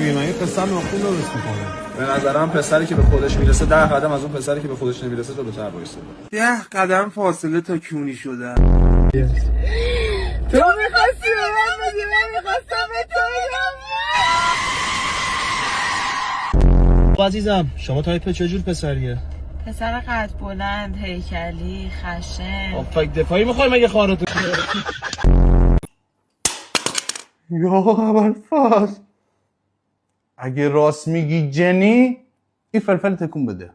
دیگه، من یه پسر ناخون درست میکنه. به نظرم پسری که به خودش میرسه 10 قدم از اون پسری که به خودش نمیرسه جلوتر وایسه. 10 قدم فاصله تا کونی شده. تو میخواستی به من بدی، من میخواستم به تو بدم. عزیزم شما تایپ چجور پسریه؟ پسر قد بلند، هیکلی، خشن. فک دفاعی میخوای مگه خارتو؟ یا ابوالفضل، اگه راست میگی جنی این فلفل تکون بده.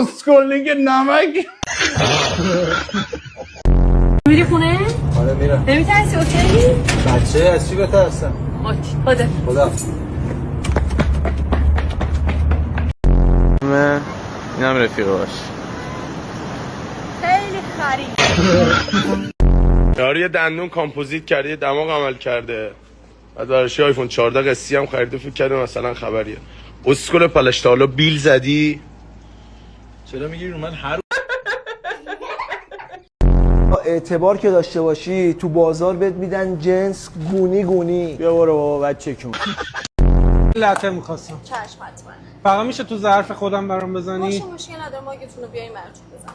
اسکلینگ نمک. میری خونه؟ آره میرم. نمیترسی؟ اوکی؟ بچه از چی بترسم؟ اوکی. خدا. اینم رفیقاش. خیلی خرید. یارو یه دندون کامپوزیت کرده، یه دماغ عمل کرده، بعد براش آیفون 14 قسطی هم خریده، فکر کرده مثلا خبریه. اسکل پالش تا حالا بیل زدی؟ چرا میگی رو من هر اعتبار که داشته باشی تو بازار بهت میدن جنس گونی. بیا برو بابا بچه کن. لطه میخواستم. چشم حتما. فقط میشه تو ظرف خودم برام بزنی؟ باشه مشکل نداره، ماگتون رو بیایی مرچوب بزن.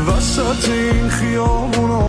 وسط این خیابونا